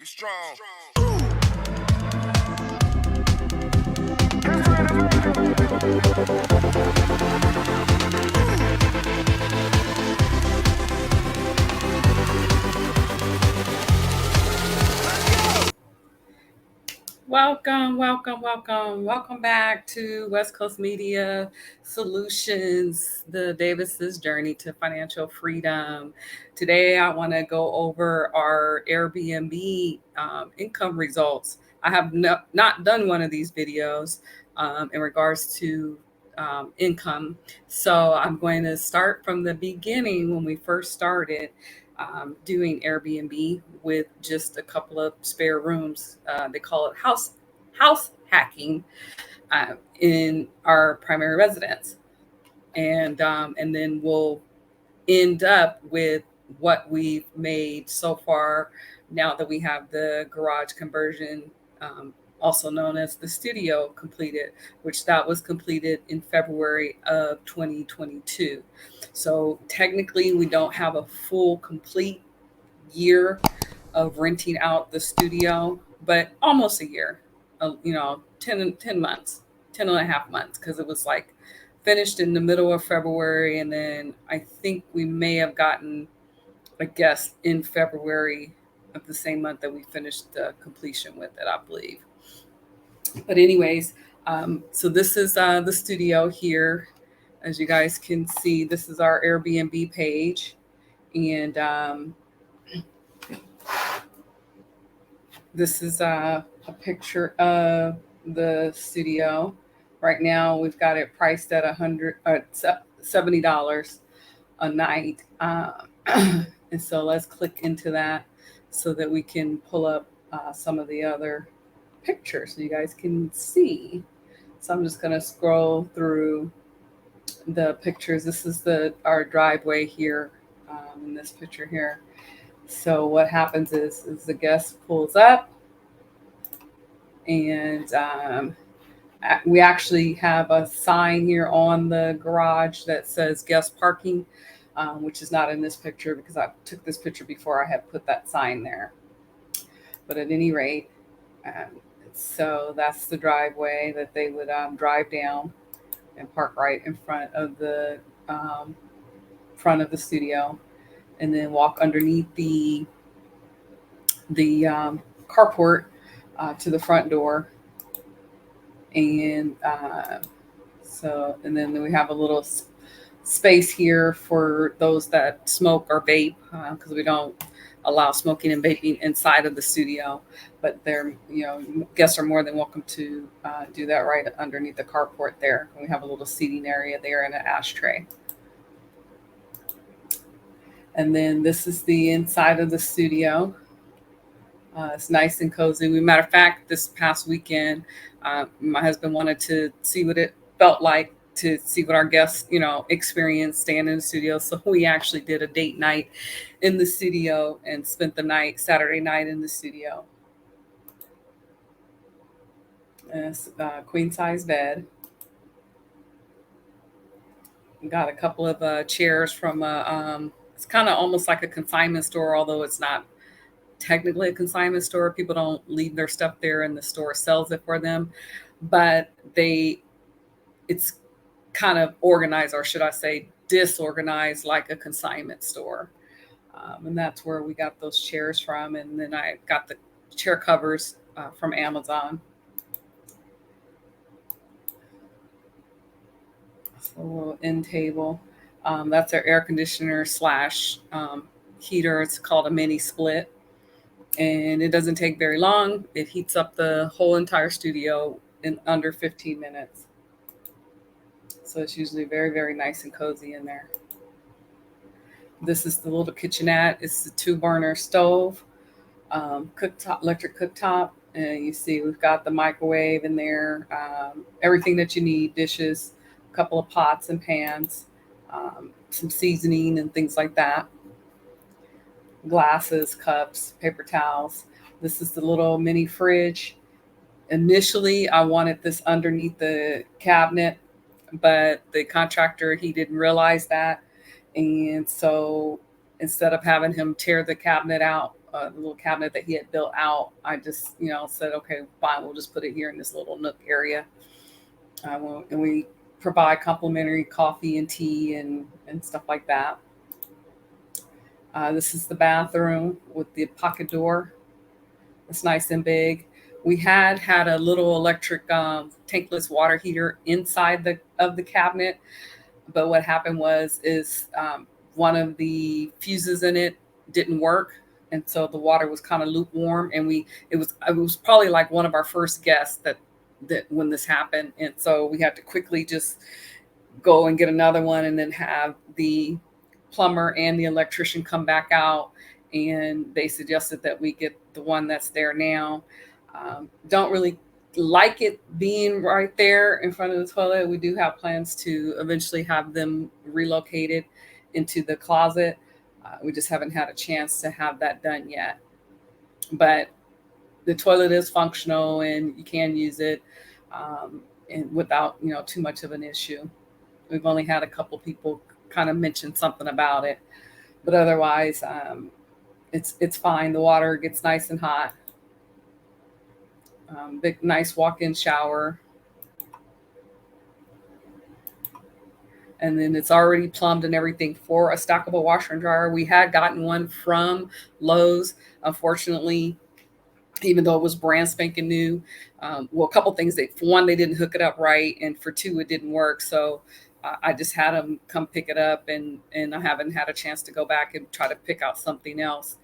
Get strong. Welcome back to West Coast Media Solutions, the Davis's journey to financial freedom. Today, I want to go over our Airbnb income results. I have not done one of these videos in regards to income. So I'm going to start from the beginning when we first started doing Airbnb with just a couple of spare rooms. They call it house hacking in our primary residence, and then we'll end up with what we've made so far now that we have the garage conversion, also known as the studio, completed, which that was completed in February of 2022. So technically, we don't have a full complete year of renting out the studio, but almost a year, 10 months, 10 and a half months, because it was like finished in the middle of February. And then I think we may have gotten a guest in February of the same month that we finished the completion with it, I believe. But, anyways, so this is the studio here. As you guys can see, this is our Airbnb page. And this is a picture of the studio. Right now, we've got it priced at $70 a night, and so let's click into that so that we can pull up some of the other pictures so you guys can see. So I'm just gonna scroll through the pictures. This is our driveway here in this picture here. So what happens is the guest pulls up, and we actually have a sign here on the garage that says guest parking, which is not in this picture because I took this picture before I had put that sign there. But at any rate, so that's the driveway that they would drive down and park right in front of the studio, and then walk underneath the carport to the front door. And and then we have a little space here for those that smoke or vape, because we don't allow smoking and vaping inside of the studio, but guests are more than welcome to do that right underneath the carport there. And we have a little seating area there and an ashtray. And then this is the inside of the studio. It's nice and cozy. Matter of fact, this past weekend, my husband wanted to see what it felt like to see what our guests, experienced staying in the studio. So we actually did a date night in the studio and spent the Saturday night in the studio. And it's a queen size bed. We got a couple of chairs from it's kind of almost like a consignment store, although it's not technically a consignment store. People don't leave their stuff there and the store sells it for them, but it's kind of organized, or should I say disorganized, like a consignment store. And that's where we got those chairs from. And then I got the chair covers from Amazon. So a little end table. That's our air conditioner slash heater. It's called a mini split. And it doesn't take very long. It heats up the whole entire studio in under 15 minutes. So it's usually very, very nice and cozy in there. This is the little kitchenette. It's the 2-burner stove, electric cooktop. And you see we've got the microwave in there, everything that you need, dishes, a couple of pots and pans, some seasoning and things like that. Glasses, cups, paper towels. This is the little mini fridge. Initially, I wanted this underneath the cabinet, but the contractor, he didn't realize that. And so instead of having him tear the cabinet out the little cabinet that he had built out. I just, said, okay, fine, we'll just put it here in this little nook area. And we provide complimentary coffee and tea and stuff like that. This is the bathroom with the pocket door. It's nice and big. We had a little electric tankless water heater inside the cabinet, but what happened is one of the fuses in it didn't work, and so the water was kind of lukewarm. And it was probably like one of our first guests that when this happened, and so we had to quickly just go and get another one, and then have the plumber and the electrician come back out, and they suggested that we get the one that's there now. Don't really like it being right there in front of the toilet. We do have plans to eventually have them relocated into the closet. We just haven't had a chance to have that done yet. But the toilet is functional and you can use it, and without too much of an issue. We've only had a couple people kind of mention something about it, but otherwise, it's fine. The water gets nice and hot. Big, nice walk-in shower, and then it's already plumbed and everything for a stackable washer and dryer. We had gotten one from Lowe's. Unfortunately, even though it was brand spanking new, well, a couple things. For one, they didn't hook it up right, and for two, it didn't work. So I just had them come pick it up, and I haven't had a chance to go back and try to pick out something else.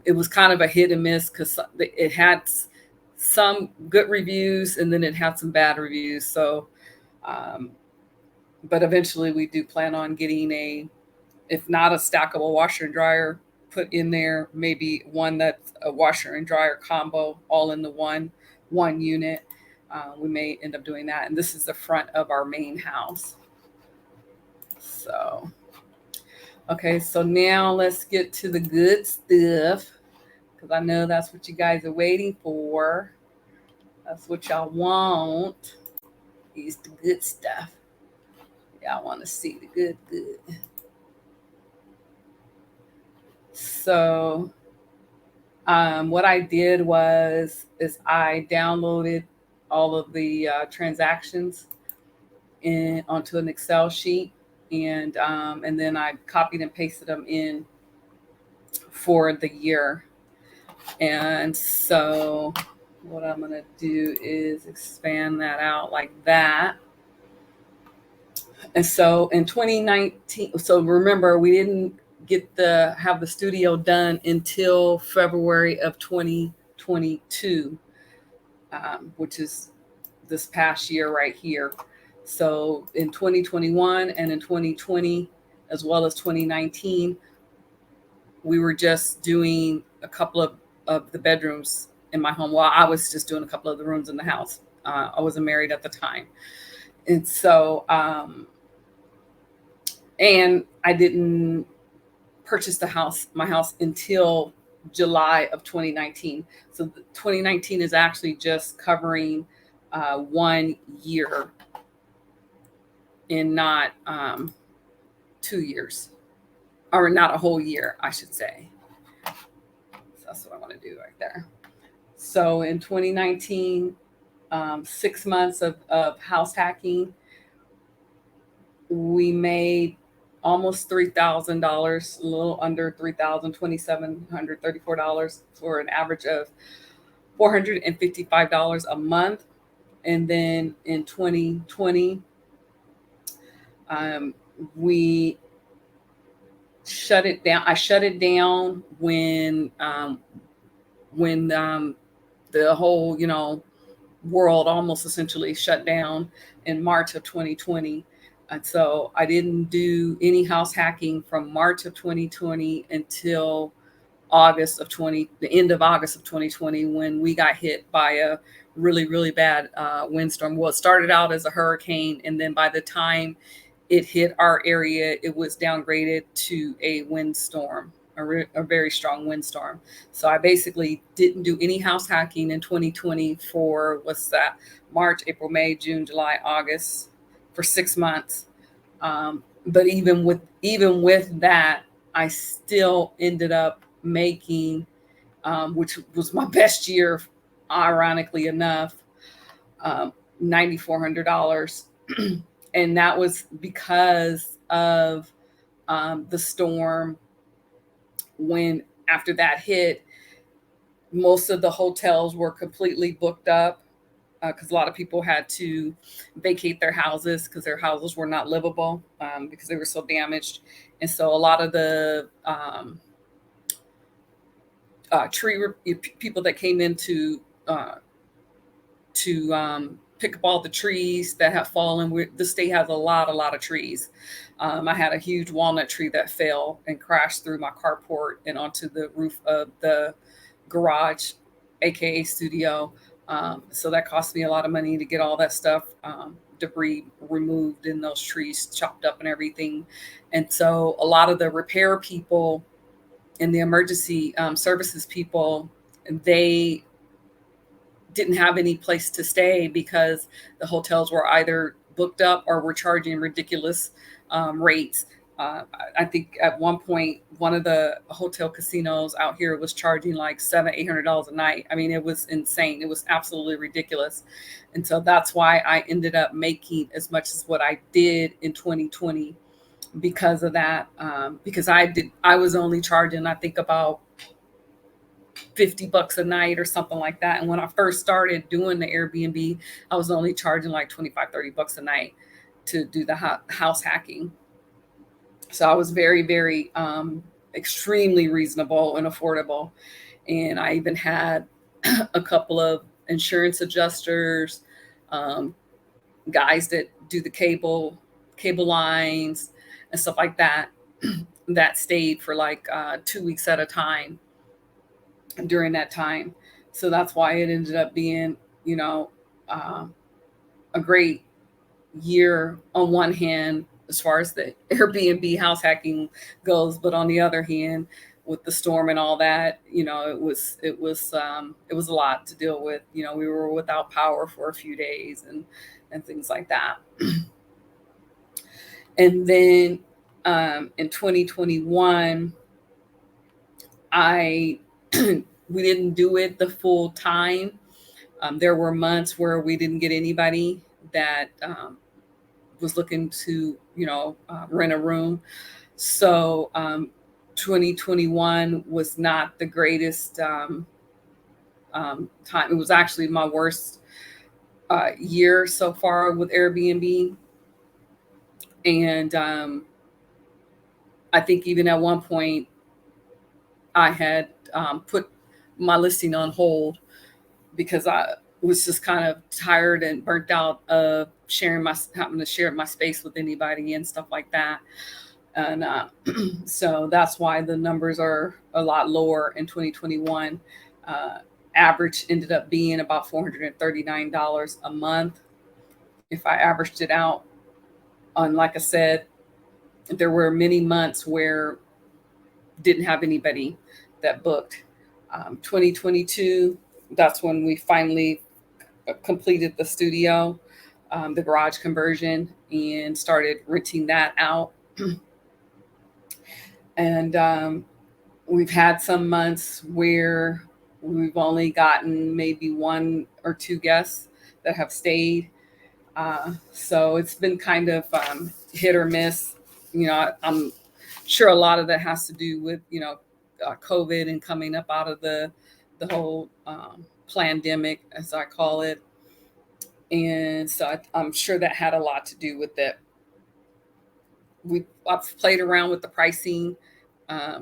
It was kind of a hit and miss because it had some good reviews and then it had some bad reviews. So, um, but eventually we do plan on getting if not a stackable washer and dryer put in there, maybe one that's a washer and dryer combo all in the one unit. We may end up doing that. And this is the front of our main house. So, okay, so now let's get to the good stuff because I know that's what you guys are waiting for. That's what y'all want. Is the good stuff. Y'all want to see the good. So, what I did is I downloaded all of the transactions onto an Excel sheet, and then I copied and pasted them in for the year. And so what I'm going to do is expand that out like that. And so in 2019, so remember, we didn't have the studio done until February of 2022, which is this past year right here. So in 2021 and in 2020, as well as 2019, we were just doing a couple of the bedrooms in my home. Well, I was just doing a couple of the rooms in the house. I wasn't married at the time. And so, and I didn't purchase my house until July of 2019. So 2019 is actually just covering 1 year and not 2 years, or not a whole year, I should say. So that's what I want to do right there. So in 2019, 6 months of house hacking, we made almost $3,000, a little under $3,000, $2,734 for an average of $455 a month. And then in 2020, we shut it down. I shut it down when the whole world almost essentially shut down in March of 2020. And so I didn't do any house hacking from March of 2020 until the end of August of 2020, when we got hit by a really, really bad windstorm. Well, it started out as a hurricane, and then by the time it hit our area, it was downgraded to a windstorm, a very strong windstorm. So I basically didn't do any house hacking in 2020 for March, April, May, June, July, August, for 6 months. But even with that, I still ended up making which was my best year, ironically enough, $9,400. And that was because of the storm. When after that hit, most of the hotels were completely booked up because a lot of people had to vacate their houses because their houses were not livable because they were so damaged. And so a lot of the people that came in uh, to pick up all the trees that have fallen. The state has a lot of trees. I had a huge walnut tree that fell and crashed through my carport and onto the roof of the garage, aka studio. So that cost me a lot of money to get all that stuff, debris removed and those trees chopped up and everything. And so a lot of the repair people and the emergency services people, they didn't have any place to stay because the hotels were either booked up or were charging ridiculous rates. I think at one point, one of the hotel casinos out here was charging like $700-800 a night. I mean, it was insane. It was absolutely ridiculous. And so that's why I ended up making as much as what I did in 2020 because of that. Because I was only charging, I think, about $50 a night or something like that. And when I first started doing the Airbnb, I was only charging like 25-30 bucks a night to do the house hacking. So I was very, very extremely reasonable and affordable. And I even had a couple of insurance adjusters, um, guys that do the cable lines and stuff like that that stayed for like 2 weeks at a time during that time. So that's why it ended up being, you know, uh, a great year on one hand, as far as the Airbnb house hacking goes, but on the other hand, with the storm and all that, it was a lot to deal with. We were without power for a few days and things like that. And then in 2021, I we didn't do it the full time. There were months where we didn't get anybody that was looking to, rent a room. So 2021 was not the greatest time. It was actually my worst year so far with Airbnb. And I think even at one point, I had put my listing on hold because I was just kind of tired and burnt out of having to share my space with anybody and stuff like that. And so that's why the numbers are a lot lower in 2021. Uh, Average ended up being about $439 a month. If I averaged it out on, like I said, there were many months where didn't have anybody that booked. 2022, that's when we finally completed the studio, the garage conversion, and started renting that out. And we've had some months where we've only gotten maybe one or two guests that have stayed. So it's been kind of hit or miss. I'm sure a lot of that has to do with COVID and coming up out of the whole pandemic, as I call it. And so I'm sure that had a lot to do with it. I've played around with the pricing.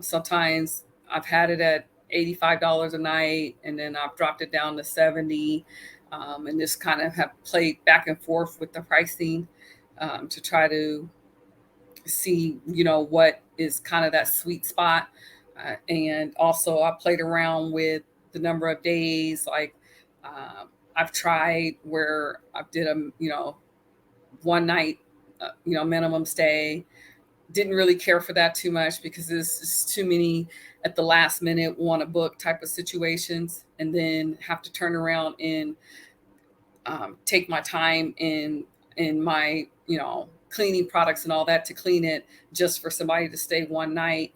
Sometimes I've had it at $85 a night, and then I've dropped it down to 70, and just kind of have played back and forth with the pricing to try to see, what is kind of that sweet spot. And also, I played around with the number of days. Like I've tried where I did one night, minimum stay. Didn't really care for that too much because there's just too many at the last minute want to book type of situations, and then have to turn around and take my time in my cleaning products and all that to clean it just for somebody to stay one night.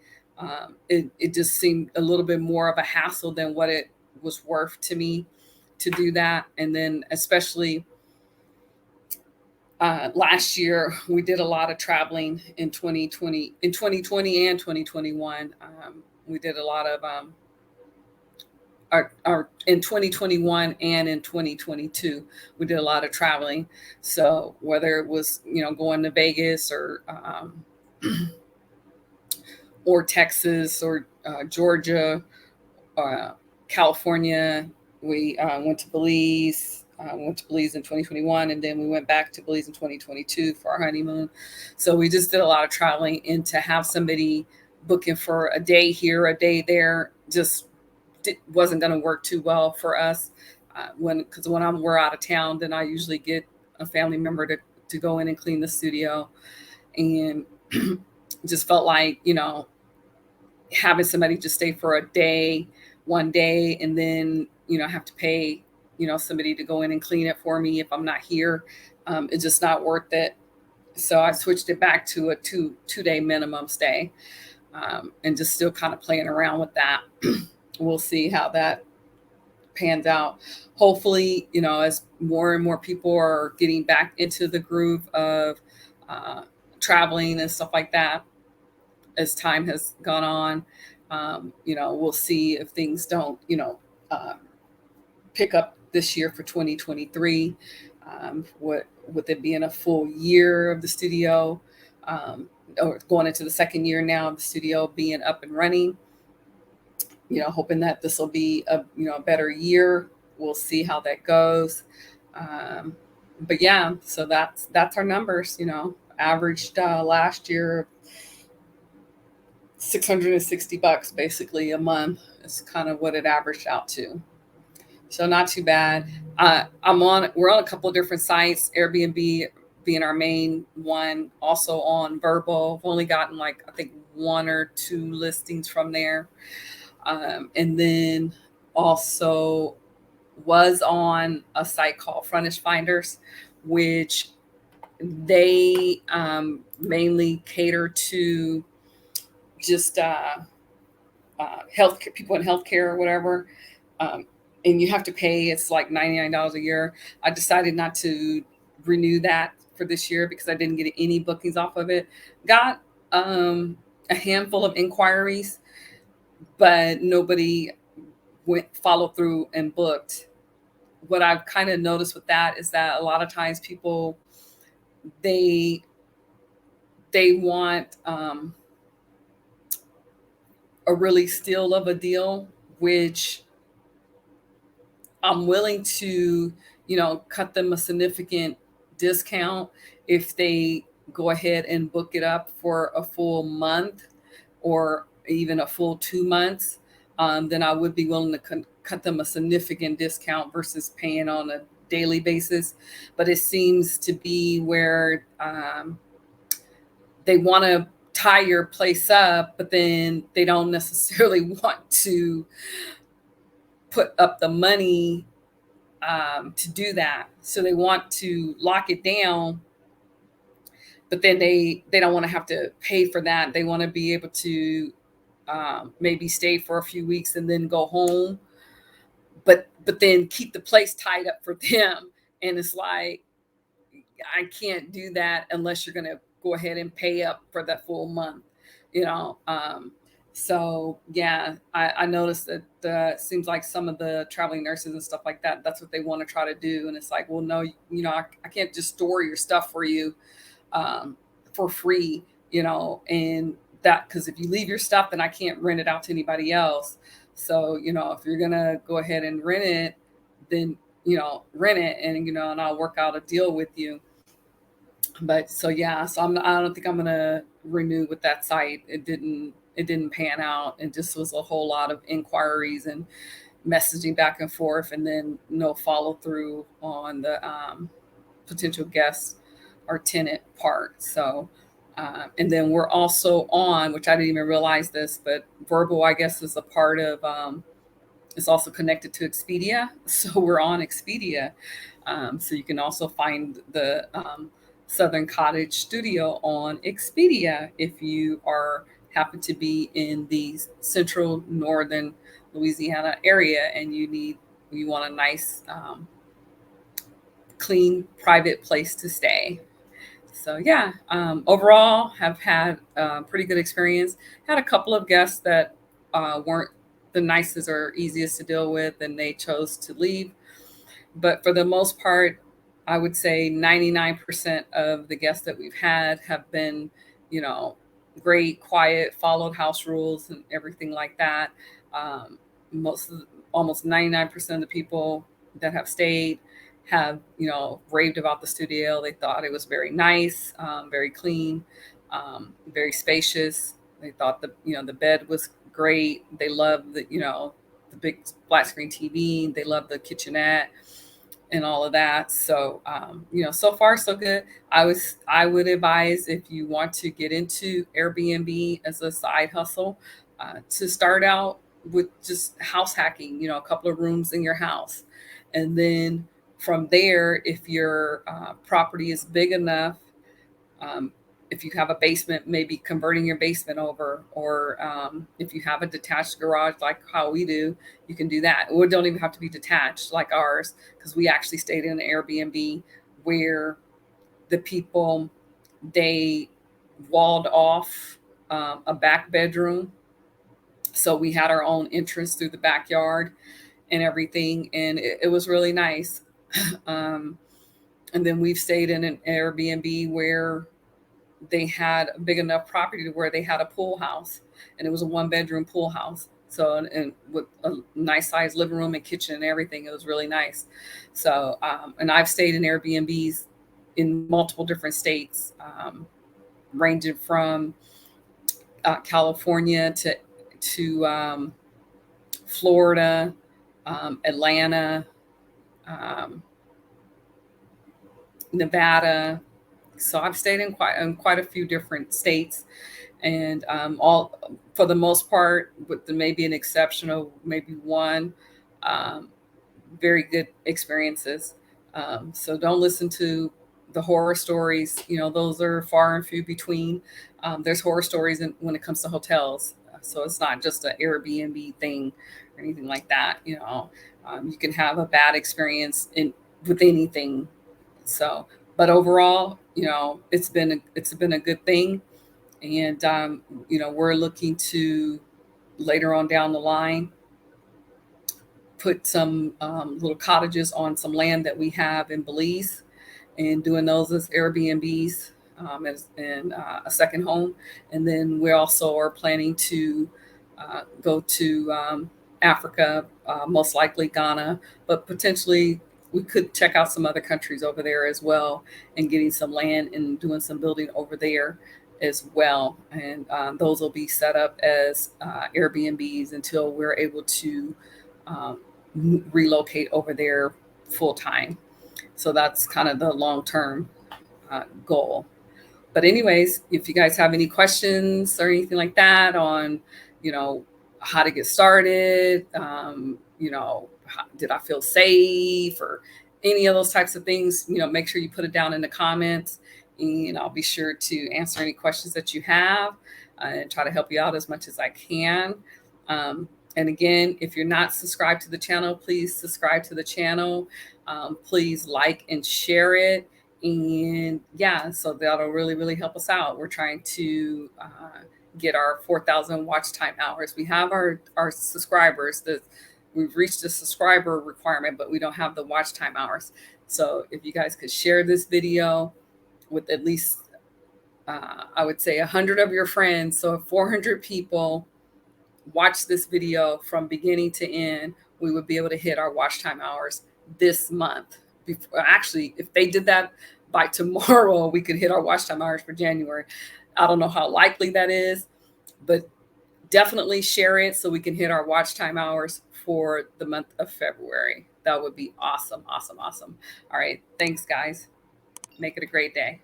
It just seemed a little bit more of a hassle than what it was worth to me to do that. And then especially last year, we did a lot of traveling in 2020 and 2021. We did a lot of our in 2021 and in 2022, we did a lot of traveling. So whether it was going to Vegas or Texas or Georgia, uh, California. We went to Belize. Went to Belize in 2021, and then we went back to Belize in 2022 for our honeymoon. So we just did a lot of traveling, and to have somebody booking for a day here, a day there, just wasn't going to work too well for us. Because when we're out of town, then I usually get a family member to go in and clean the studio, and just felt like having somebody just stay for a day, one day, and then have to pay somebody to go in and clean it for me if I'm not here. It's just not worth it. So I switched it back to a two day minimum stay, and just still kind of playing around with that. We'll see how that pans out. Hopefully, as more and more people are getting back into the groove of uh, traveling and stuff like that, as time has gone on, we'll see if things don't, uh, pick up this year for 2023. What with it being a full year of the studio, or going into the second year now of the studio being up and running. Hoping that this will be a better year. We'll see how that goes. Um, but yeah, so that's our numbers. Averaged last year $660 basically a month is kind of what it averaged out to. So not too bad. We're on a couple of different sites, Airbnb being our main one, also on Verbo. I've only gotten like I think one or two listings from there. And then also was on a site called Frontage Finders, which they mainly cater to just health people in healthcare or whatever. Um, and you have to pay. It's like $99 a year. I decided not to renew that for this year because I didn't get any bookings off of it. Got a handful of inquiries, but nobody went follow through and booked. What I've kind of noticed with that is that a lot of times people they they want a really steal of a deal, which I'm willing to, cut them a significant discount if they go ahead and book it up for a full month or even a full 2 months. Then I would be willing to cut them a significant discount versus paying on a daily basis. But it seems to be where they want to tie your place up, but then they don't necessarily want to put up the money to do that. So they want to lock it down, but then they don't want to have to pay for that. They want to be able to maybe stay for a few weeks and then go home, but then keep the place tied up for them. And it's like I can't do that unless you're going to go ahead and pay up for that full month, you know. So yeah, I noticed that it seems like some of the traveling nurses and stuff like that, that's what they want to try to do. And it's like, well, no, I can't just store your stuff for you um, for free, and that because if you leave your stuff, then I can't rent it out to anybody else. So, if you're gonna go ahead and rent it, then rent it, and and I'll work out a deal with you. But so yeah, so I don't think I'm gonna renew with that site. It didn't pan out. It just was a whole lot of inquiries and messaging back and forth, and then no follow through on the potential guest or tenant part. So, and then we're also on, which I didn't even realize this, but Verbal, I guess, is a part of. It's also connected to Expedia, so we're on Expedia. So you can also find the Southern Cottage Studio on Expedia if you are happen to be in the central northern Louisiana area and you want a nice, clean, private place to stay. So yeah, overall have had a pretty good experience. Had a couple of guests that weren't the nicest or easiest to deal with, and they chose to leave. But for the most part, I would say 99% of the guests that we've had have been, you know, great, quiet, followed house rules and everything like that. Um, most of almost 99% of the people that have stayed have, raved about the studio. They thought it was very nice, very clean, very spacious. They thought the bed was great. They loved the big flat screen TV. They loved the kitchenette and all of that. So, so far so good. I would advise, if you want to get into Airbnb as a side hustle, to start out with just house hacking. A couple of rooms in your house, and then from there, if your property is big enough, um, if you have a basement, maybe converting your basement over, or if you have a detached garage like how we do, you can do that. Or it don't even have to be detached like ours, because we actually stayed in an Airbnb where the people, they walled off a back bedroom. So we had our own entrance through the backyard and everything. And it was really nice. um, and then we've stayed in an Airbnb where they had a big enough property to where they had a pool house, and it was a 1 bedroom pool house. So, and with a nice sized living room and kitchen and everything, it was really nice. So, and I've stayed in Airbnbs in multiple different states, ranging from California to Florida, Atlanta, um, Nevada. So I've stayed in quite a few different states, and all, for the most part, with maybe an exception of maybe one, um, very good experiences. So don't listen to the horror stories. Those are far and few between. There's horror stories when it comes to hotels. So it's not just an Airbnb thing or anything like that. You can have a bad experience with anything. So, but overall, it's been a good thing, and we're looking to, later on down the line, put some little cottages on some land that we have in Belize, and doing those as Airbnbs, and a second home. And then we also are planning to go to Africa, most likely Ghana, but potentially we could check out some other countries over there as well, and getting some land and doing some building over there as well. And those will be set up as Airbnbs until we're able to um, relocate over there full time. So that's kind of the long term goal. But anyways, if you guys have any questions or anything like that on, you know, how to get started, did I feel safe, or any of those types of things, make sure you put it down in the comments, and I'll be sure to answer any questions that you have, and try to help you out as much as I can. And again, if you're not subscribed to the channel, please subscribe to the channel. Please like and share it. And yeah, so that'll really, really help us out. We're trying to get our 4,000 watch time hours. We have our subscribers. We've reached the subscriber requirement, but we don't have the watch time hours. So if you guys could share this video with at least, I would say 100 of your friends. So if 400 people watch this video from beginning to end, we would be able to hit our watch time hours this month. Actually, if they did that by tomorrow, we could hit our watch time hours for January. I don't know how likely that is, but definitely share it so we can hit our watch time hours for the month of February. That would be awesome, awesome, awesome. All right. Thanks, guys. Make it a great day.